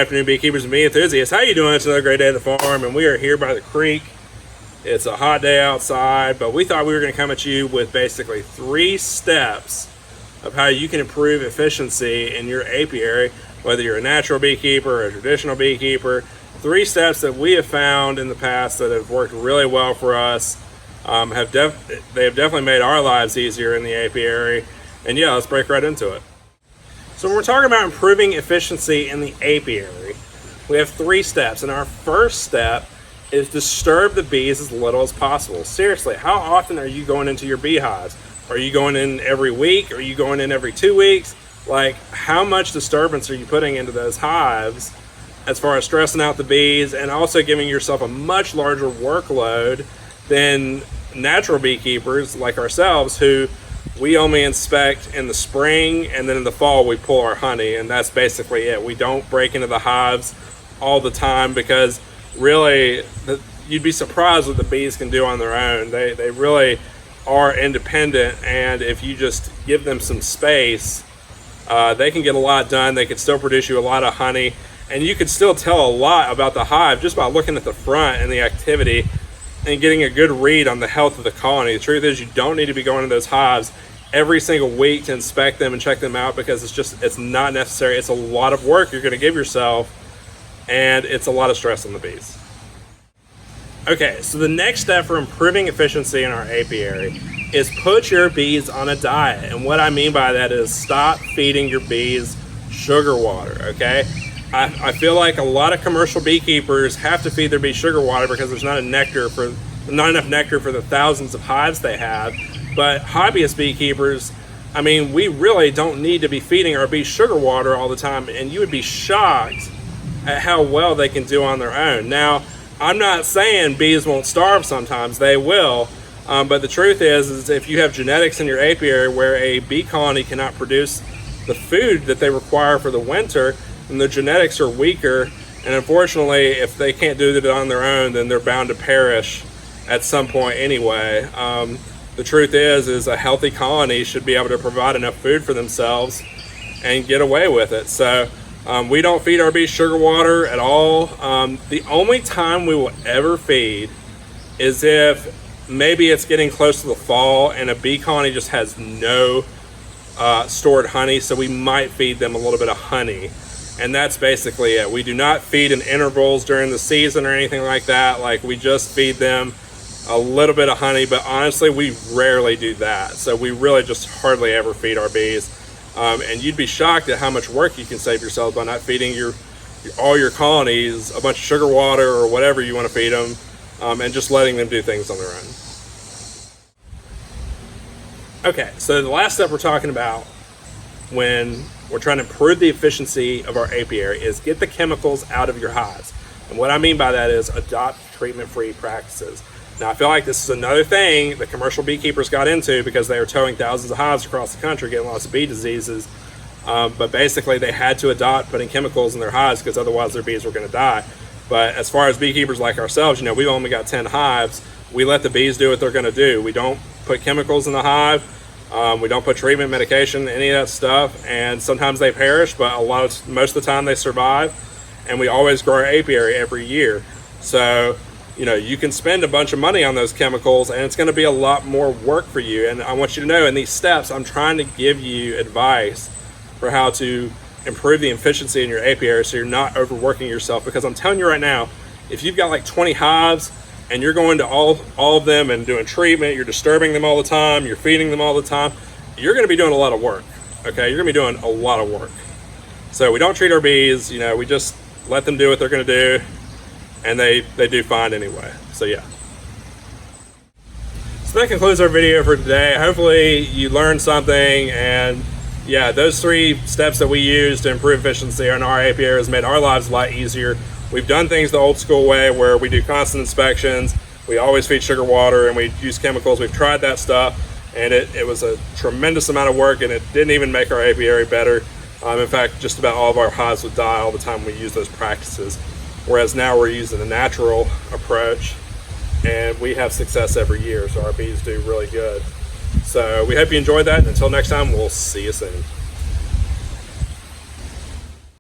afternoon, beekeepers and bee enthusiasts. How you doing? It's another great day at the farm, and we are here by the creek. It's a hot day outside, but we thought we were going to come at you with basically 3 steps of how you can improve efficiency in your apiary, whether you're a natural beekeeper or a traditional beekeeper. 3 steps that we have found in the past that have worked really well for us. They have definitely made our lives easier in the apiary. And yeah, let's break right into it. So when we're talking about improving efficiency in the apiary, we have 3 steps, and our first step is disturb the bees as little as possible. Seriously, how often are you going into your beehives? Are you going in every week? Are you going in every 2 weeks? Like, how much disturbance are you putting into those hives as far as stressing out the bees and also giving yourself a much larger workload than natural beekeepers like ourselves, who we only inspect in the spring, and then in the fall we pull our honey, and that's basically it. We don't break into the hives all the time because really you'd be surprised what the bees can do on their own. They really are independent, and if you just give them some space, they can get a lot done. They could still produce you a lot of honey, and you could still tell a lot about the hive just by looking at the front and the activity and getting a good read on the health of the colony. The truth is, you don't need to be going to those hives every single week to inspect them and check them out, because it's not necessary. It's a lot of work you're going to give yourself, and it's a lot of stress on the bees. Okay, so the next step for improving efficiency in our apiary is put your bees on a diet. And what I mean by that is stop feeding your bees sugar water, okay? I feel like a lot of commercial beekeepers have to feed their bees sugar water because there's not enough nectar for the thousands of hives they have. But hobbyist beekeepers, I mean, we really don't need to be feeding our bees sugar water all the time, and you would be shocked at how well they can do on their own. Now, I'm not saying bees won't starve sometimes, they will, but the truth is if you have genetics in your apiary where a bee colony cannot produce the food that they require for the winter, and the genetics are weaker, and unfortunately if they can't do it on their own, then they're bound to perish at some point anyway. The truth is a healthy colony should be able to provide enough food for themselves and get away with it. So we don't feed our bees sugar water at all. The only time we will ever feed is if maybe it's getting close to the fall and a bee colony just has no stored honey, so we might feed them a little bit of honey. And that's basically it. We do not feed in intervals during the season or anything like that. Like, we just feed them a little bit of honey, but honestly, we rarely do that. So we really just hardly ever feed our bees. And you'd be shocked at how much work you can save yourself by not feeding all your colonies a bunch of sugar water or whatever you want to feed them, and just letting them do things on their own. Okay, so the last step we're talking about when we're trying to improve the efficiency of our apiary is get the chemicals out of your hives. And what I mean by that is adopt treatment-free practices. Now, I feel like this is another thing that commercial beekeepers got into because they were towing thousands of hives across the country, getting lots of bee diseases. But basically, they had to adopt putting chemicals in their hives because otherwise their bees were going to die. But as far as beekeepers like ourselves, we've only got 10 hives. We let the bees do what they're going to do. We don't put chemicals in the hive. We don't put treatment, medication, any of that stuff. And sometimes they perish, but most of the time they survive. And we always grow our apiary every year. So you can spend a bunch of money on those chemicals, and it's going to be a lot more work for you. And I want you to know in these steps, I'm trying to give you advice for how to improve the efficiency in your apiary so you're not overworking yourself. Because I'm telling you right now, if you've got like 20 hives and you're going to all of them and doing treatment, you're disturbing them all the time, you're feeding them all the time, you're going to be doing a lot of work. Okay, you're going to be doing a lot of work. So we don't treat our bees, we just let them do what they're going to do. And they do fine anyway. So yeah. So that concludes our video for today. Hopefully you learned something, and yeah, those 3 steps that we use to improve efficiency in our apiary has made our lives a lot easier. We've done things the old school way where we do constant inspections, we always feed sugar water, and we use chemicals. We've tried that stuff, and it was a tremendous amount of work, and it didn't even make our apiary better. In fact, just about all of our hives would die all the time we use those practices. Whereas now we're using a natural approach, and we have success every year, so our bees do really good. So we hope you enjoyed that, and until next time, we'll see you soon.